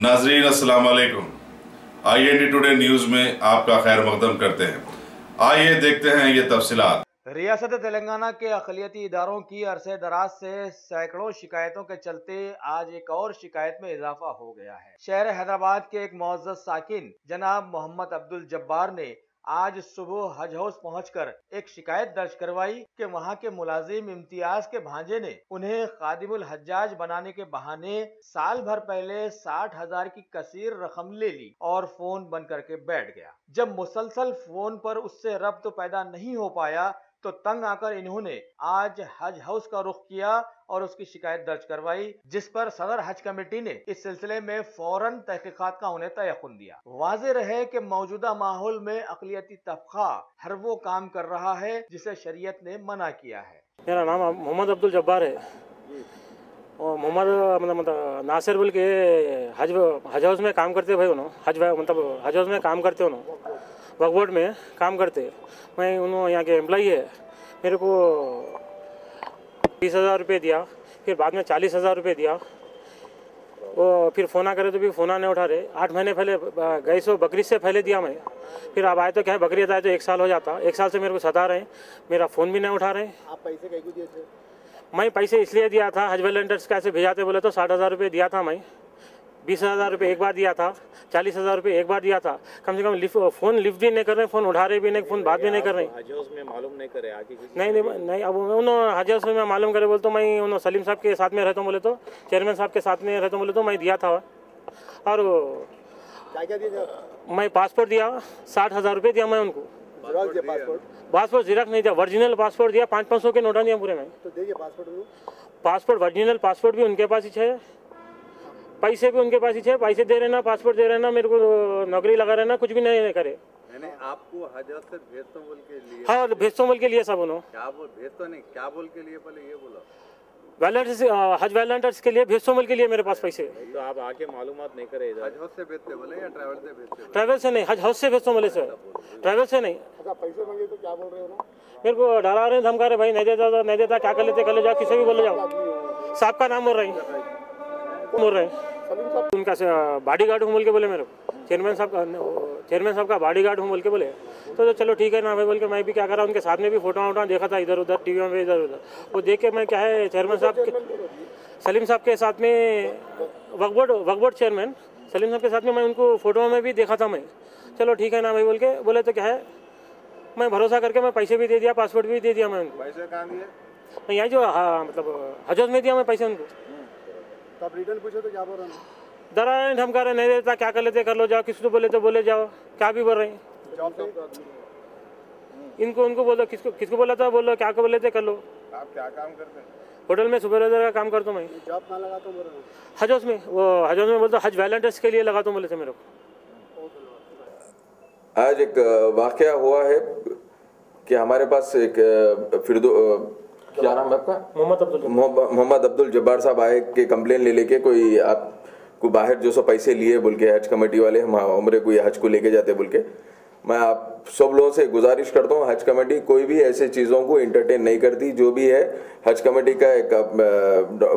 नाजरीन अस्सलाम वालेकुम। IND टुडे न्यूज में आपका खैर मकदम करते हैं। आइए देखते हैं ये तफसीलात। रियासत तेलंगाना के अक़लियती इदारों की अरसे दराज से सैकड़ों शिकायतों के चलते आज एक और शिकायत में इजाफा हो गया है। शहर हैदराबाद के एक मुअज़्ज़ज़ साकिन जनाब मोहम्मद अब्दुल जब्बार ने आज सुबह हज हाउस पहुंचकर एक शिकायत दर्ज करवाई कि वहां के मुलाजिम इम्तियाज के भांजे ने उन्हें खादिमुल हज्जाज बनाने के बहाने साल भर पहले 60,000 की कसीर रकम ले ली और फोन बंद करके बैठ गया। जब मुसलसल फोन पर उससे रब्त पैदा नहीं हो पाया तो तंग आकर इन्होंने आज हज हाउस का रुख किया और उसकी शिकायत दर्ज करवाई, जिस पर सदर हज कमेटी ने इस सिलसिले में फौरन तहकीकात का उन्हें तयक़ुन दिया। वाज़ेह रहे कि मौजूदा माहौल में अक़लियती तबका हर वो काम कर रहा है जिसे शरीयत ने मना किया है। मेरा नाम मोहम्मद अब्दुल जब्बार है और मोहम्मद मतलब नासिर बोल के हज हाउस में काम करते भाई उन्होंने हज हाउस में काम करते उन्होंने वक्फ बोर्ड में काम करते। मैं उन्होंने यहाँ के एम्प्लॉई है। मेरे को 20,000 रुपये दिया, फिर बाद में 40,000 रुपये दिया। वो फिर फ़ोन करे तो भी फ़ोन नहीं उठा रहे। 8 महीने पहले गए सो बकरीद से पहले दिया मैं। फिर अब आए तो क्या है, बकरीद आए तो 1 साल हो जाता। 1 साल से मेरे को सता रहे, मेरा फ़ोन भी नहीं उठा रहे। आप पैसे कैसे दिए थे? मैं पैसे इसलिए दिया था, हज वॉलंटियर्स कैसे भेजाते बोले तो 60,000 रुपये दिया था मैं। 20,000 रुपये एक बार दिया था, 40,000 रुपये एक बार दिया था। कम से कम फ़ोन लिफ्ट भी नहीं कर रहे, फ़ोन उठा रहे भी नहीं, फ़ोन बात भी नहीं कर रहे। हज हाउस में मालूम नहीं करे आगे नहीं अब उन्होंने हज हाउस में मालूम करे बोले तो मैं उन्होंने सलीम साहब के साथ में रहता हूँ बोले तो, चेयरमैन साहब के साथ में रहता हूँ बोले तो मैं दिया था। और क्या दिया? मैं पासपोर्ट दिया, 60,000 रुपये दिया मैं उनको। पासपोर्ट ज़ेरॉक्स नहीं दिया, ओरिजिनल पासपोर्ट दिया। 500-500 के नोटा दिया पूरे में। तो देखिए पासपोर्ट ओरिजिनल पासपोर्ट भी उनके पास ही है, पैसे भी उनके पास ही है। पैसे दे रहे ना, पासपोर्ट दे रहे ना, मेरे को नौकरी लगा रहे ना, कुछ भी नहीं करे। मैंने आपको हज हाउस से भेजता बोल के लिए। हाँ, भेजता बोल के लिए सब उन्होंने। क्या बोल भेजता नहीं, क्या बोल के लिए पहले ये बोला? हज वॉलंटियर्स के लिए भेजता बोल के लिए मेरे पास पैसे। तो आप आके मालूमात नहीं करे? हज हाउस से भेजते बोले या ट्रैवल से भेजते? ट्रैवल से नहीं, हज हाउस से भेजता बोले सर, ट्रैवल से नहीं। अच्छा, पैसे मांगे तो क्या बोल रहे हो ना? मेरे को डरा रहे, धमका रहे, भाई नहीं देता क्या कर लेते कर ले जाओ, किसी भी बोले जाओ। साहब का नाम बोल रहे हैं उनका बॉडी गार्ड हूँ बोल के बोले मेरे को। चेयरमैन साहब का बॉडी गार्ड हूँ बोल के बोले। तो चलो ठीक है ना भाई बोल के मैं भी क्या करा, उनके साथ में भी फोटो वोटो देखा था इधर उधर टीवी में, इधर उधर। वो देख के मैं क्या है, चेयरमैन साहब के सलीम साहब के साथ में वक्फ बोर्ड चेयरमैन सलीम साहब के साथ में मैं उनको फोटो में भी देखा था मैं। चलो ठीक है ना भाई बोल के बोले तो क्या है, मैं भरोसा करके मैं पैसे भी दे दिया, पासपोर्ट भी दे दिया मैं उनको। पैसे कहाँ दिए? मैं यहाँ जो मतलब हज हाउस में दिया मैं पैसे उनको। तो आप रिटर्न पूछे तो क्या बोल रहे हैं? डरा रहे, धमका रहे, नहीं देता क्या कर लेते कर लो जाओ, किसी को बोले तो बोले जाओ, क्या भी बोल रहे हैं। उनको बोलो, किसको बोला था बोलो, क्या को बोले थे कर लो। आप क्या काम करते हैं? होटल में सुपरवाइजर का काम करता हूँ मैं। जॉब कहाँ लगाता हूँ? हज हाउस में। वो हज हाउस में बोलते हज वॉलंटियर्स के लिए लगाता हूँ बोले थे मेरे को। आज एक वाकया हुआ है कि हमारे पास एक क्या नाम है आपका? मोहम्मद अब्दुल जब्बार साहब आए कि कंप्लेन ले लेके कोई आपको बाहर जो सो पैसे लिए बोल के हज कमेटी वाले हम उम्र को हज को लेके जाते बोल के। मैं आप सब लोगों से गुजारिश करता हूँ, हज कमेटी कोई भी ऐसे चीज़ों को इंटरटेन नहीं करती। जो भी है हज कमेटी का एक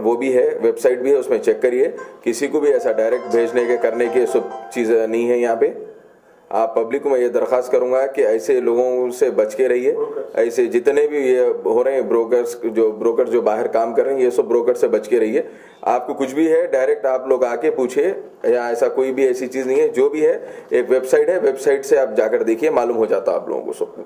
वो भी है, वेबसाइट भी है, उसमें चेक करिए। किसी को भी ऐसा डायरेक्ट भेजने के करने की सब चीज़ें नहीं है यहाँ पे। आप पब्लिक को मैं ये दरख्वास्त करूंगा कि ऐसे लोगों से बच के रहिए। ऐसे जितने भी ये हो रहे हैं ब्रोकर जो बाहर काम कर रहे हैं, ये सब ब्रोकर से बच के रहिए। आपको कुछ भी है डायरेक्ट आप लोग आके पूछिए, या ऐसा कोई भी ऐसी चीज़ नहीं है। जो भी है एक वेबसाइट है, वेबसाइट से आप जाकर देखिए, मालूम हो जाता आप लोगों को सब।